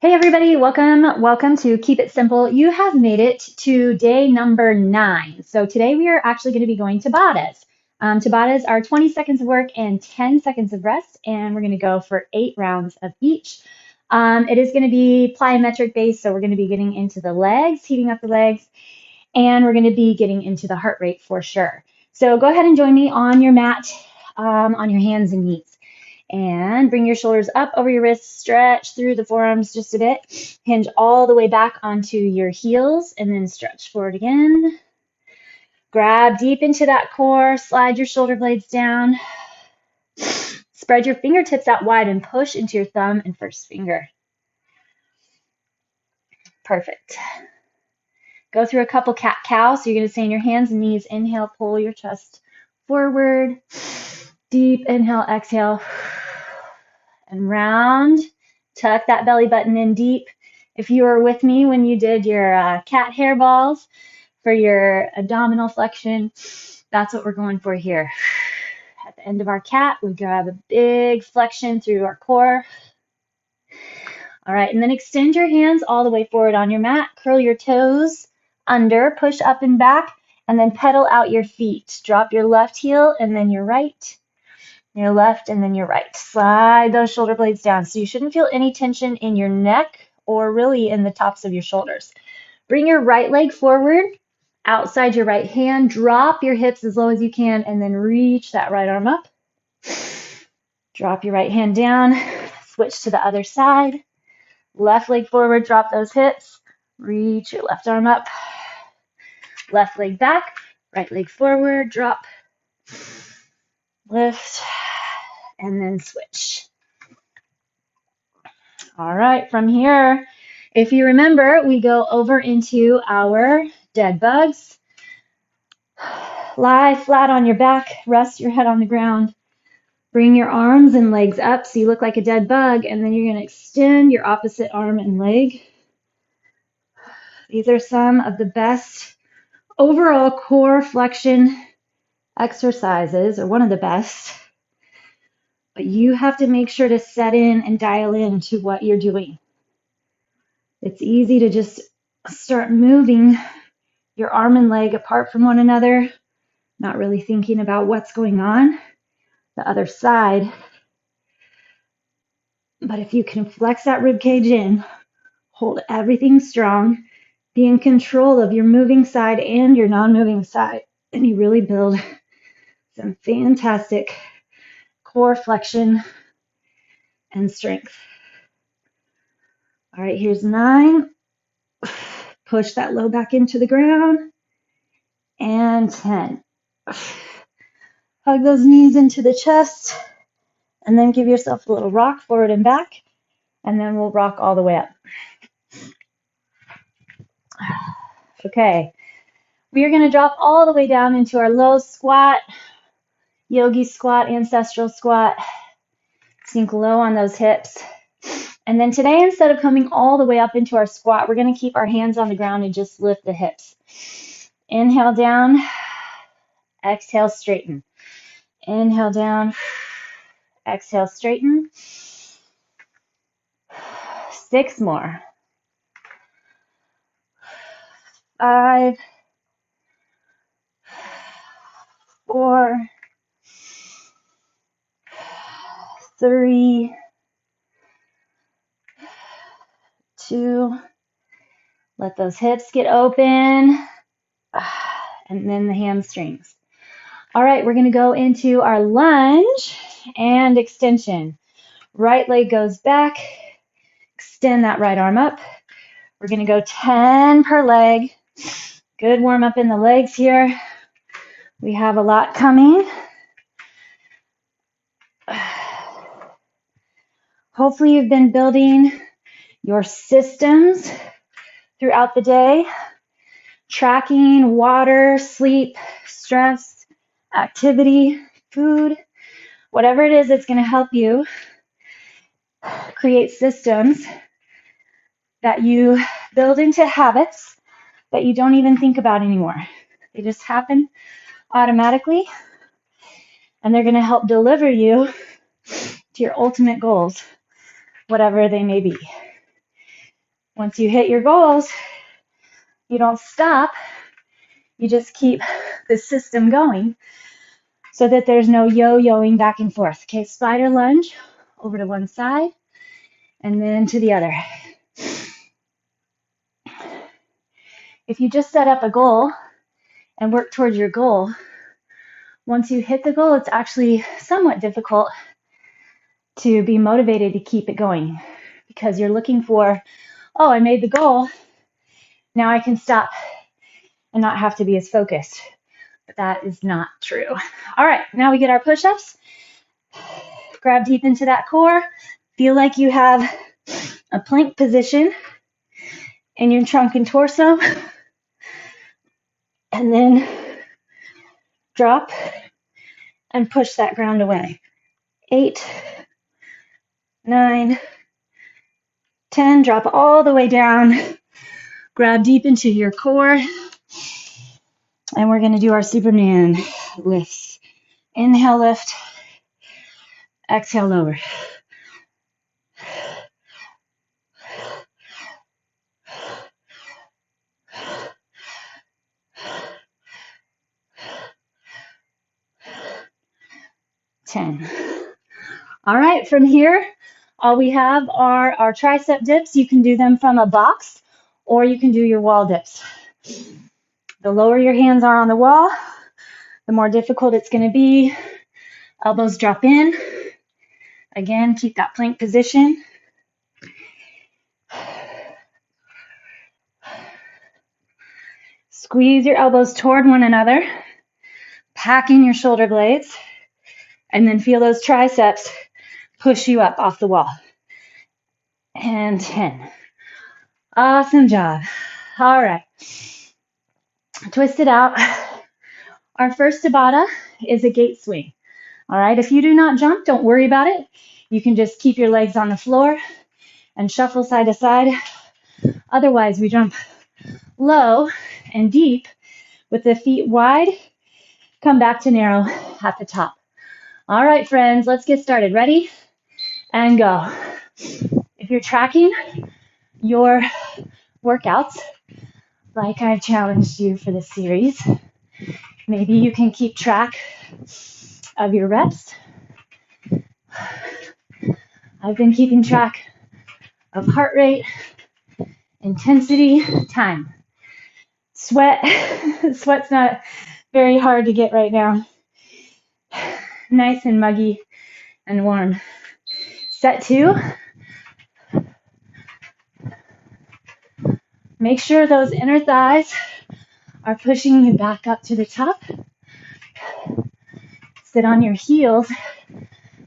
Hey everybody, welcome to Keep It Simple. You have made it to day number 9. So today we are actually going to be going Tabattas. Tabattas are 20 seconds of work and 10 seconds of rest, and we're going to go for 8 rounds of each. It is going to be plyometric based, so we're going to be getting into the legs, heating up the legs, and we're going to be getting into the heart rate for sure. So go ahead and join me on your mat, on your hands and knees. And bring your shoulders up over your wrists, stretch through the forearms just a bit. Hinge all the way back onto your heels and then stretch forward again. Grab deep into that core, slide your shoulder blades down. Spread your fingertips out wide and push into your thumb and first finger. Perfect. Go through a couple cat-cow. So you're going to stay on your hands and knees. Inhale, pull your chest forward. Deep inhale, exhale. And round. Tuck that belly button in deep. If you were with me when you did your cat hair balls for your abdominal flexion, that's what we're going for here. At the end of our cat, we grab a big flexion through our core. All right, and then extend your hands all the way forward on your mat. Curl your toes under, push up and back, and then pedal out your feet. Drop your left heel and then your right. Your left and then your right. Slide those shoulder blades down. So you shouldn't feel any tension in your neck or really in the tops of your shoulders. Bring your right leg forward, outside your right hand. Drop your hips as low as you can and then reach that right arm up. Drop your right hand down. Switch to the other side. Left leg forward, drop those hips. Reach your left arm up. Left leg back, right leg forward, drop, lift, and then switch. All right, from here, if you remember, we go over into our dead bugs. Lie flat on your back, rest your head on the ground. Bring your arms and legs up so you look like a dead bug, and then you're going to extend your opposite arm and leg. These are some of the best overall core flexion exercises, or one of the best. But you have to make sure to set in and dial in to what you're doing. It's easy to just start moving your arm and leg apart from one another, not really thinking about what's going on the other side. But if you can flex that rib cage in, hold everything strong, be in control of your moving side and your non-moving side, and you really build some fantastic core flexion and strength. All right, here's 9. Push that low back into the ground. And 10. Hug those knees into the chest. And then give yourself a little rock forward and back. And then we'll rock all the way up. Okay. We are going to drop all the way down into our low squat, yogi squat, ancestral squat. Sink low on those hips. And then today, instead of coming all the way up into our squat, we're going to keep our hands on the ground and just lift the hips. Inhale down. Exhale, straighten. Inhale down. Exhale, straighten. 6 more. 5, 4, 3, 2. Let those hips get open. And then the hamstrings. All right, we're going to go into our lunge and extension. Right leg goes back. Extend that right arm up. We're going to go 10 per leg. Good warm up in the legs here. We have a lot coming. Hopefully you've been building your systems throughout the day, tracking water, sleep, stress, activity, food, whatever it is that's going to help you create systems that you build into habits that you don't even think about anymore. They just happen automatically, and they're going to help deliver you to your ultimate goals, whatever they may be. Once you hit your goals, you don't stop. You just keep the system going so that there's no yo-yoing back and forth. Okay, spider lunge over to one side and then to the other. If you just set up a goal and work towards your goal, once you hit the goal, it's actually somewhat difficult to be motivated to keep it going because you're looking for, oh, I made the goal, now I can stop and not have to be as focused. But that is not true. All right, now we get our push-ups. Grab deep into that core. Feel like you have a plank position in your trunk and torso. And then drop and push that ground away. 8, 9, 10. Drop all the way down. Grab deep into your core. And we're going to do our Superman lifts. Inhale, lift. Exhale, lower. All right, from here, all we have are our tricep dips. You can do them from a box or you can do your wall dips. The lower your hands are on the wall, the more difficult it's going to be. Elbows drop in. Again, keep that plank position. Squeeze your elbows toward one another. Pack in your shoulder blades. And then feel those triceps push you up off the wall. And 10. Awesome job. All right. Twist it out. Our first Tabatta is a gate swing. All right. If you do not jump, don't worry about it. You can just keep your legs on the floor and shuffle side to side. Otherwise, we jump low and deep with the feet wide. Come back to narrow at the top. All right, friends, let's get started. Ready? And go. If you're tracking your workouts, like I've challenged you for this series, maybe you can keep track of your reps. I've been keeping track of heart rate, intensity, time. Sweat's not very hard to get right now. Nice and muggy and warm. Set 2. Make sure those inner thighs are pushing you back up to the top. Sit on your heels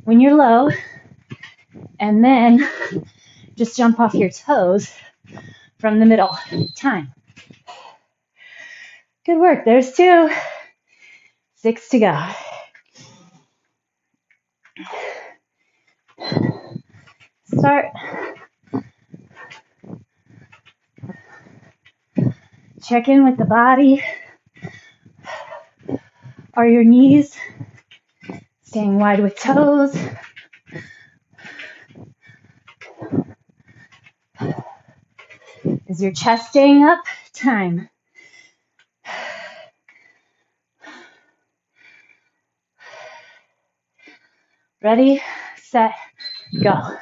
when you're low, and then just jump off your toes from the middle. Time. Good work. There's 2. 6 to go. Start. Check in with the body. Are your knees staying wide with toes? Is your chest staying up? Time. Ready, set, go.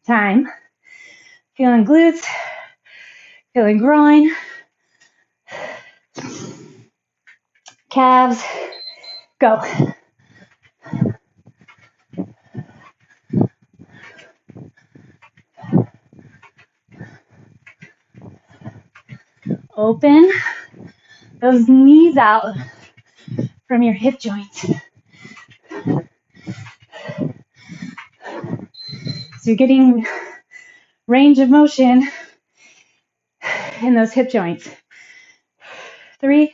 Time. Feeling glutes, feeling groin, calves, go. Open those knees out from your hip joints. So you're getting range of motion in those hip joints. 3,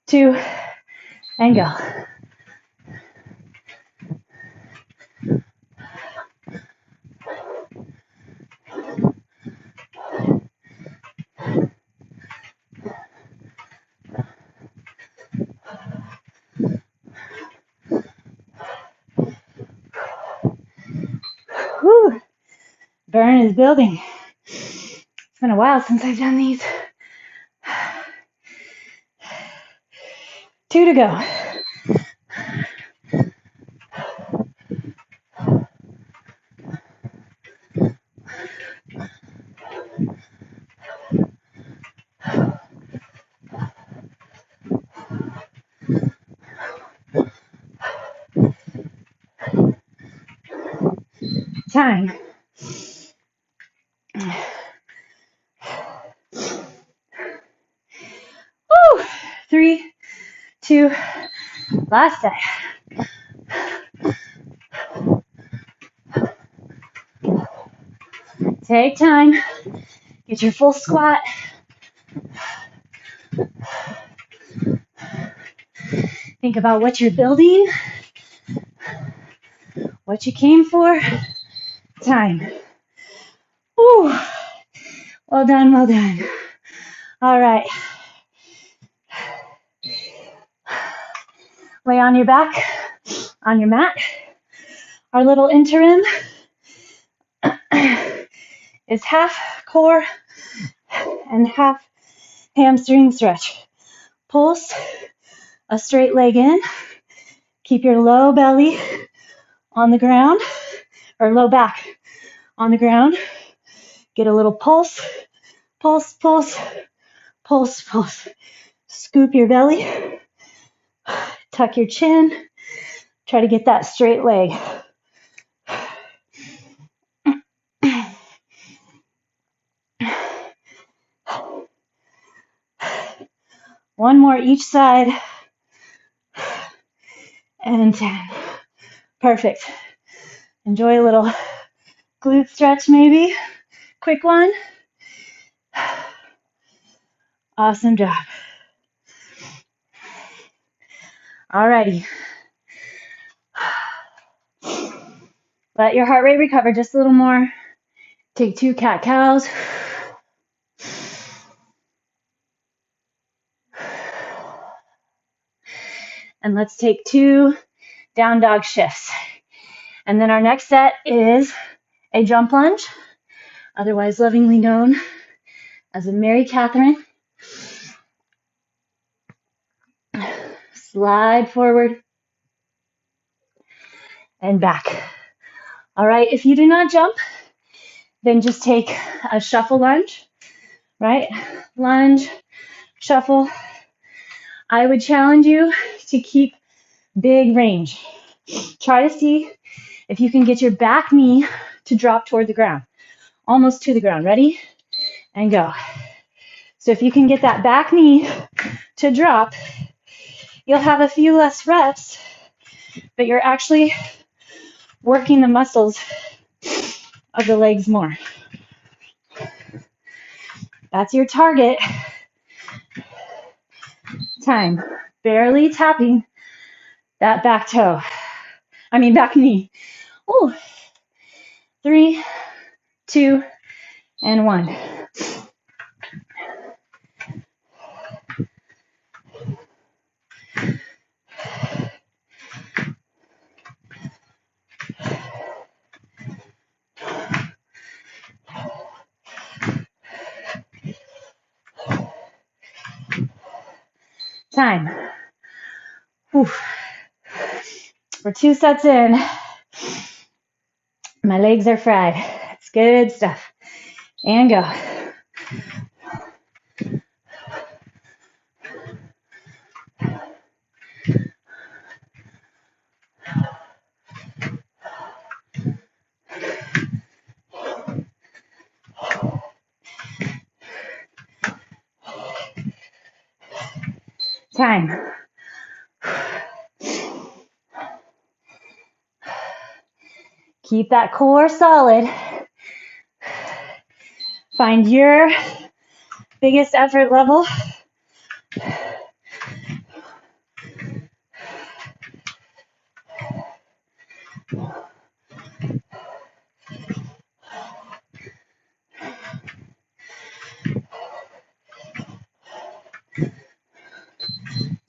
2, and go. Whew. Burn is building. It's been a while since I've done these. 2 to go. Time. Woo! 3, 2, last set. Take time. Get your full squat. Think about what you're building, what you came for. Time. Woo! Well done, well done. All right. Lay on your back, on your mat. Our little interim is half core and half hamstring stretch. Pulse a straight leg in. Keep your low belly on the ground, or low back on the ground. Get a little pulse, pulse, pulse, pulse, pulse. Scoop your belly, tuck your chin. Try to get that straight leg. One more each side. And 10. Perfect. Enjoy a little glute stretch maybe. Quick one. Awesome job. Alrighty. Let your heart rate recover just a little more. Take 2 cat-cows. And let's take 2 down dog shifts. And then our next set is a jump lunge, otherwise lovingly known as a Mary Catherine. Slide forward and back. All right, if you do not jump, then just take a shuffle lunge, right? Lunge, shuffle. I would challenge you to keep big range. Try to see if you can get your back knee to drop toward the ground, almost to the ground. Ready? And go. So if you can get that back knee to drop, you'll have a few less reps, but you're actually working the muscles of the legs more. That's your target. Time. Barely tapping that back knee. Ooh. 3, 2, and 1. Time. Whew. We're 2 sets in. My legs are fried. It's good stuff. And go. Time. Keep that core solid. Find your biggest effort level.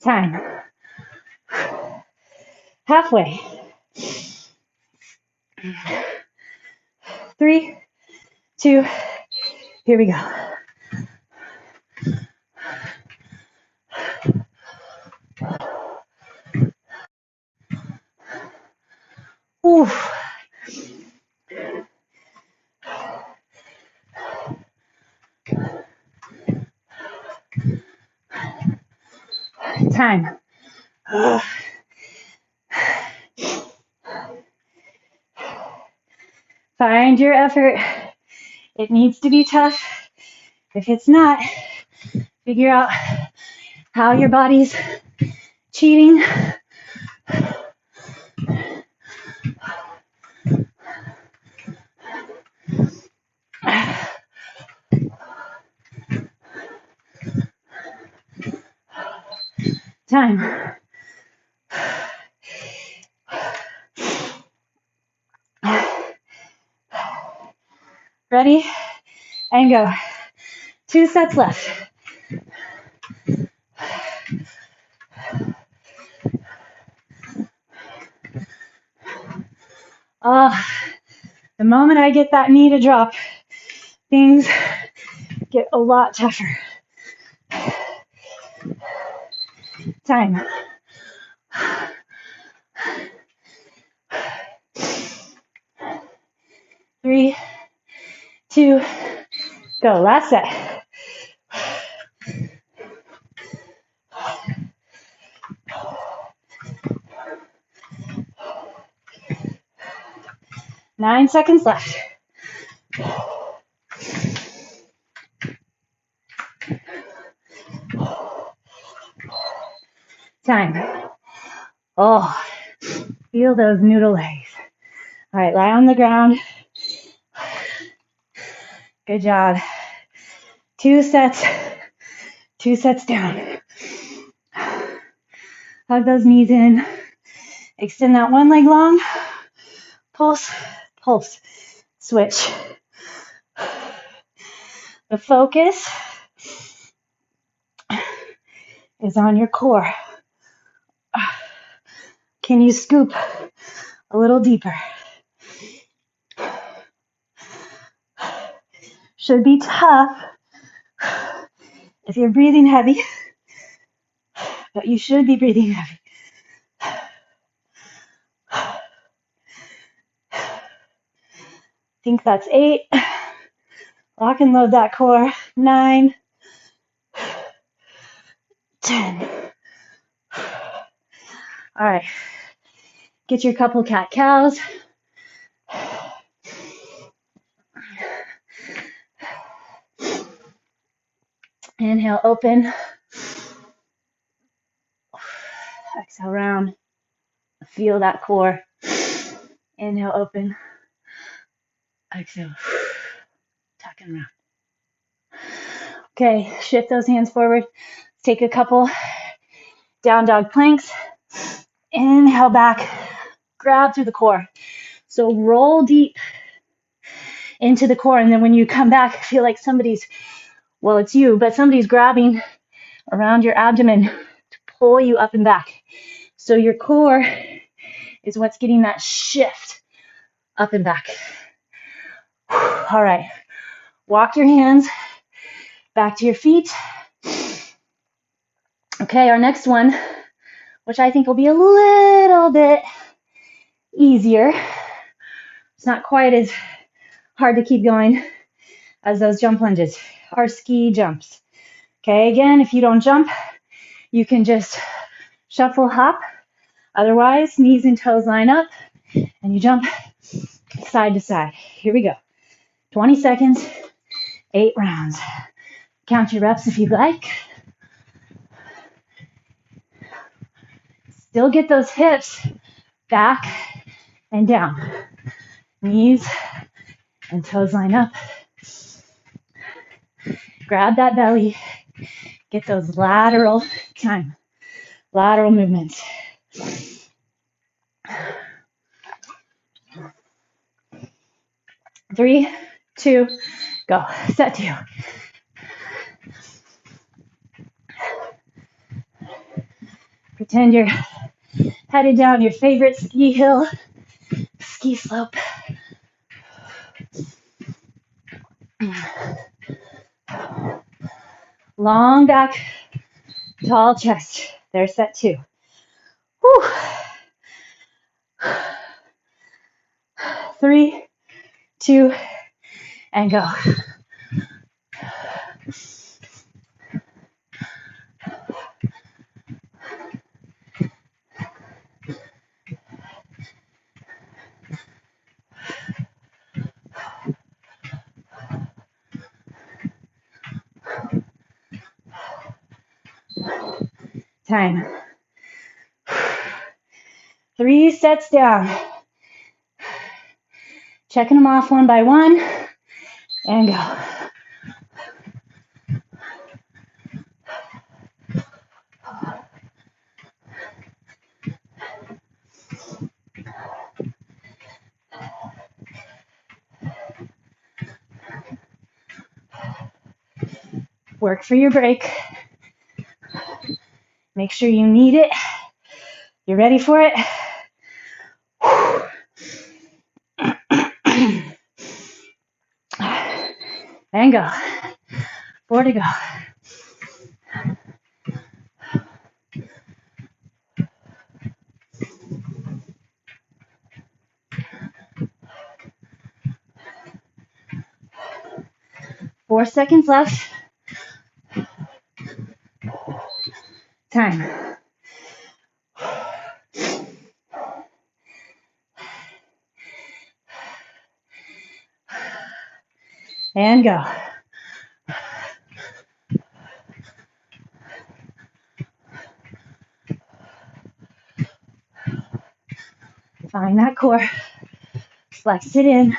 Time. Halfway. 3, 2, here we go. Oof. Time. Find your effort. It needs to be tough. If it's not, figure out how your body's cheating. Time. Ready? And go. 2 sets left. Oh, the moment I get that knee to drop, things get a lot tougher. Time. Three, 2, go. Last set. Nine seconds left. Time. Oh, feel those noodle legs. All right, lie on the ground. Good job. 2 sets. 2 sets down. Hug those knees in. Extend that one leg long. Pulse, pulse. Switch. The focus is on your core. Can you scoop a little deeper? Should be tough if you're breathing heavy, but you should be breathing heavy. I think that's 8. Lock and load that core. 9, 10. All right. Get your couple cat-cows. Inhale, open. Exhale, round. Feel that core. Inhale, open. Exhale. Tuck and round. Okay, shift those hands forward. Take a couple down dog planks. Inhale back. Grab through the core. So roll deep into the core. And then when you come back, feel like somebody's, well, it's you, but somebody's grabbing around your abdomen to pull you up and back. So your core is what's getting that shift up and back. All right. Walk your hands back to your feet. Okay, our next one, which I think will be a little bit easier. It's not quite as hard to keep going as those jump lunges, or ski jumps. Okay, again, if you don't jump, you can just shuffle, hop. Otherwise, knees and toes line up, and you jump side to side. Here we go. 20 seconds, 8 rounds. Count your reps if you'd like. Still get those hips back and down. Knees and toes line up. Grab that belly. Get those lateral movements. Three, 2, go. Set 2. Pretend you're headed down your favorite ski hill, ski slope. Long back, tall chest. There's set 2. Whew. 3, 2, and go. Time. 3 sets down. Checking them off one by one, and go. Work for your break. Make sure you need it. You're ready for it. And go. 4 to go. Four seconds left. Time. And go. Find that core. Flex it in.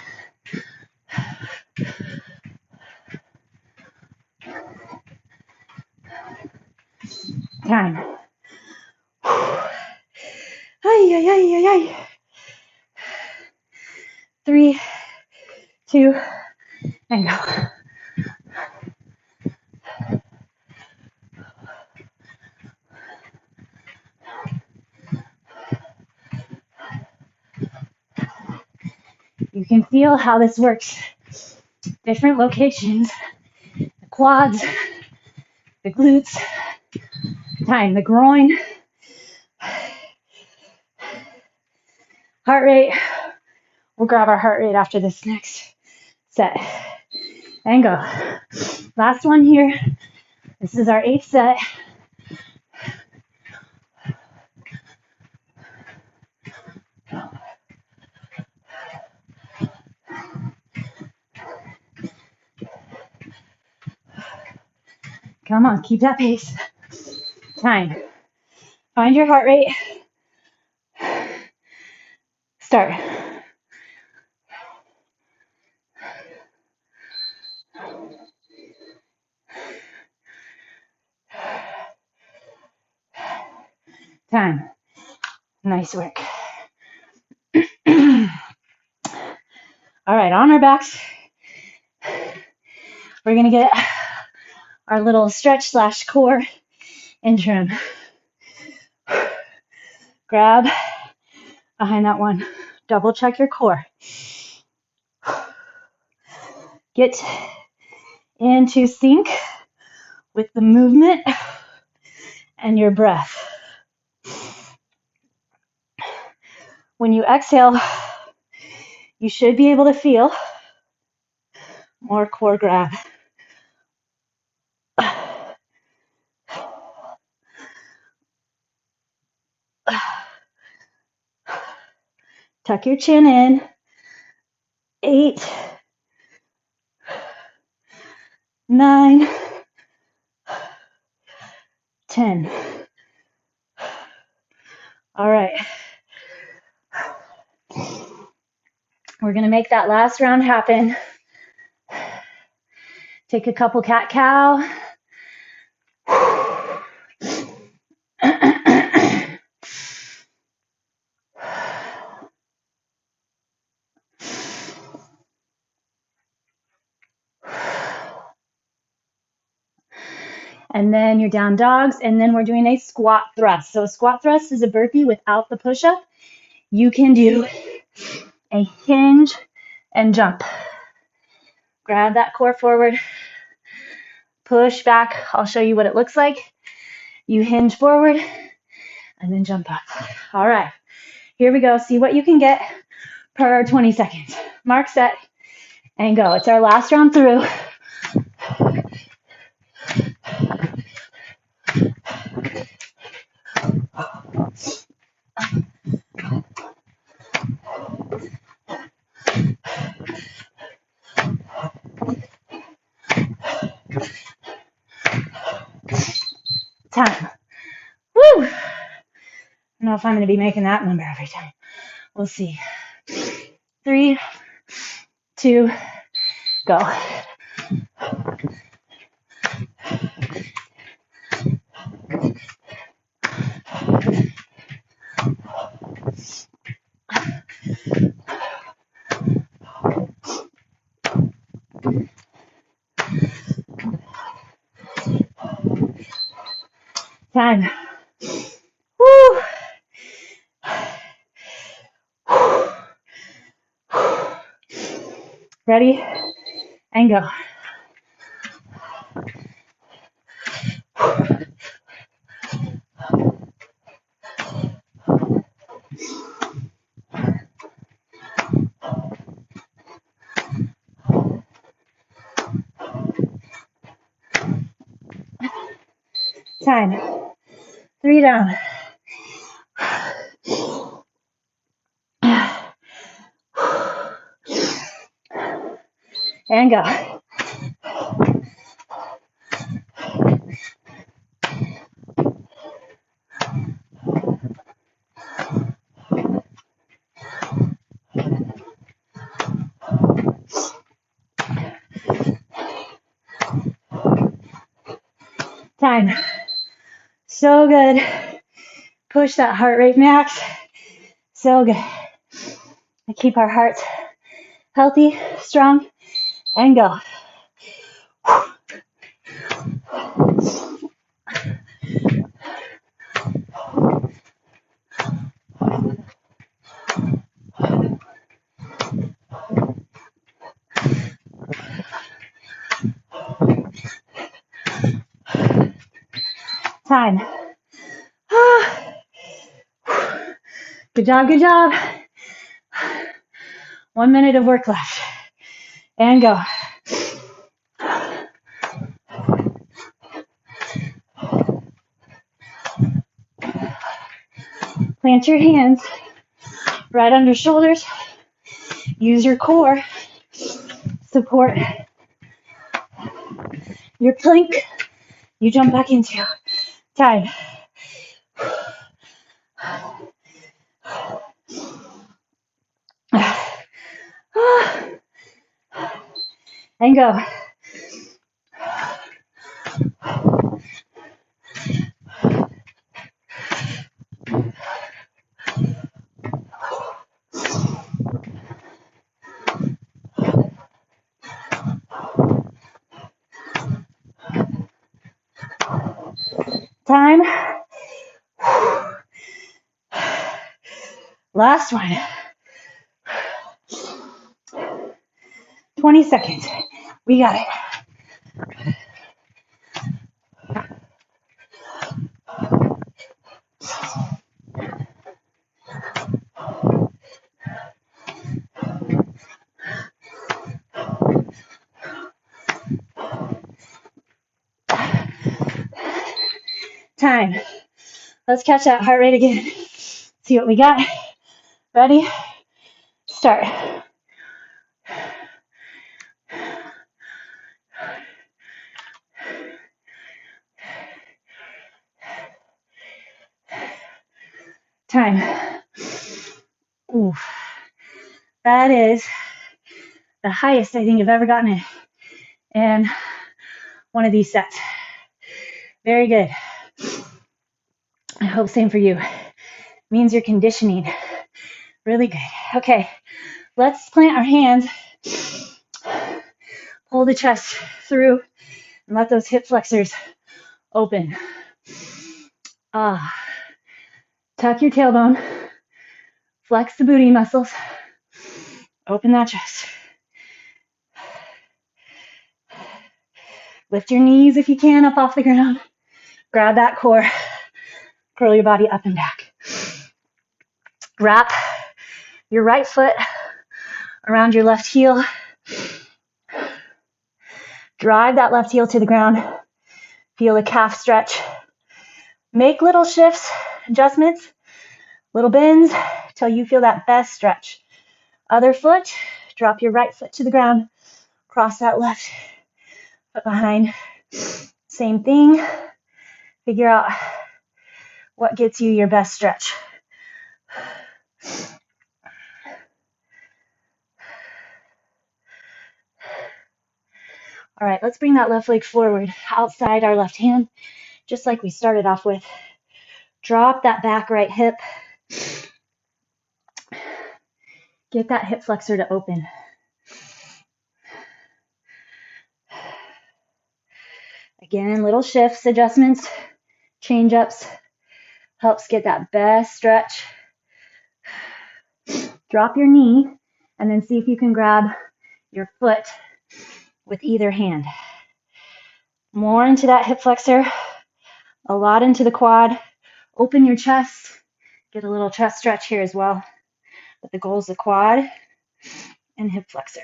Time. Ay, ay, ay, ay, ay. 3, 2, and go. You can feel how this works. Different locations, the quads, the glutes, time, the groin, heart rate. We'll grab our heart rate after this next set. And go. Last one here. This is our 8th set. Come on, keep that pace. Time. Find your heart rate. Start. Time. Nice work. All right, on our backs. We're going to get our little stretch / core interim. Grab behind that one. Double check your core. Get into sync with the movement and your breath. When you exhale, you should be able to feel more core grab. Tuck your chin in. 8, 9, 10. All right. We're going to make that last round happen. Take a couple cat-cow. And then your down dogs, and then we're doing a squat thrust. So a squat thrust is a burpee without the push-up. You can do a hinge and jump. Grab that core forward. Push back. I'll show you what it looks like. You hinge forward and then jump up. All right. Here we go. See what you can get per 20 seconds. Mark, set, and go. It's our last round through. Time. Woo! I don't know if I'm going to be making that number every time. We'll see. 3, 2, go. Time. Woo! Ready? And go. Time. 3 down. And go. Time. So good. Push that heart rate max. So good. And keep our hearts healthy, strong, and go. Time. Good job, good job. 1 minute of work left. And go. Plant your hands right under shoulders. Use your core. Support your plank. You jump back into. Time. And go. Time. Last one. 20 seconds. We got it. Time. Let's catch that heart rate again. See what we got. Ready? Start. Time. Ooh. That is the highest I think I've ever gotten it in one of these sets. Very good. I hope same for you. Means you're conditioning. Really good. Okay, let's plant our hands. Pull the chest through and let those hip flexors open. Tuck your tailbone. Flex the booty muscles. Open that chest. Lift your knees if you can up off the ground. Grab that core. Curl your body up and back. Wrap your right foot around your left heel. Drive that left heel to the ground. Feel a calf stretch. Make little shifts, adjustments, little bends till you feel that best stretch. Other foot, drop your right foot to the ground. Cross that left foot behind. Same thing. Figure out what gets you your best stretch. All right, let's bring that left leg forward outside our left hand, just like we started off with. Drop that back right hip. Get that hip flexor to open. Again, little shifts, adjustments, change ups, helps get that best stretch. Drop your knee and then see if you can grab your foot with either hand. More into that hip flexor, a lot into the quad. Open your chest, get a little chest stretch here as well. But the goal is the quad and hip flexor.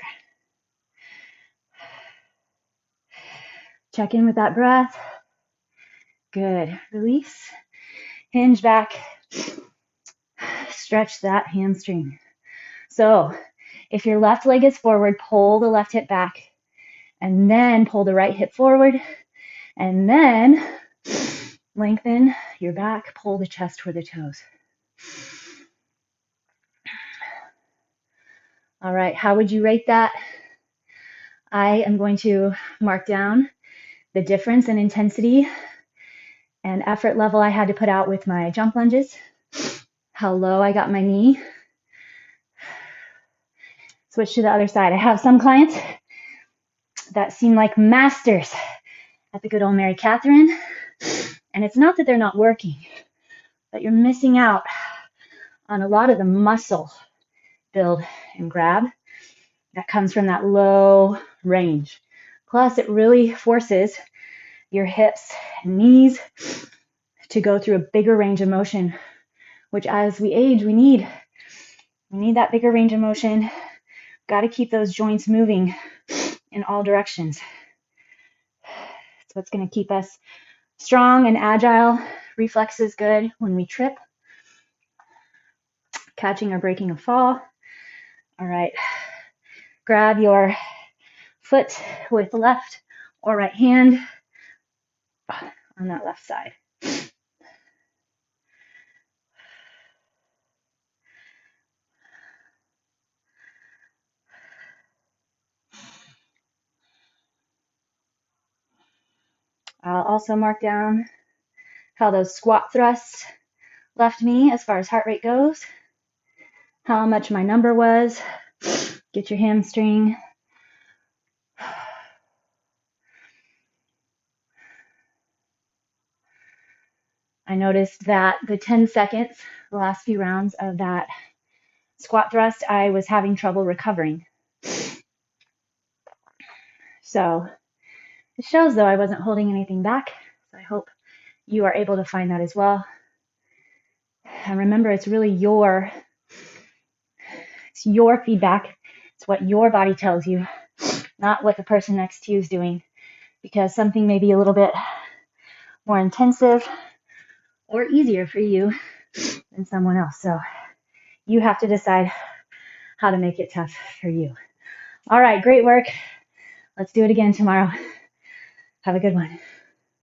Check in with that breath. Good. Release. Hinge back. Stretch that hamstring. So if your left leg is forward, pull the left hip back. And then pull the right hip forward. And then lengthen your back. Pull the chest toward the toes. All right. How would you rate that? I am going to mark down the difference in intensity and effort level I had to put out with my jump lunges, how low I got my knee. Switch to the other side. I have some clients that seem like masters at the good old Mary Catherine, and it's not that they're not working, but you're missing out on a lot of the muscle build and grab that comes from that low range. Plus, it really forces your hips and knees to go through a bigger range of motion, which as we age, we need. We need that bigger range of motion. Got to keep those joints moving in all directions. It's what's going to keep us strong and agile. Reflexes good when we trip, catching or breaking a fall. All right. Grab your foot with left or right hand on that left side. I'll also mark down how those squat thrusts left me as far as heart rate goes, how much my number was. Get your hamstring. I noticed that the 10 seconds, the last few rounds of that squat thrust, I was having trouble recovering. So it shows though I wasn't holding anything back. So I hope you are able to find that as well. And remember, it's really your feedback. It's what your body tells you, not what the person next to you is doing, because something may be a little bit more intensive or easier for you than someone else. So you have to decide how to make it tough for you. All right, great work. Let's do it again tomorrow. Have a good one.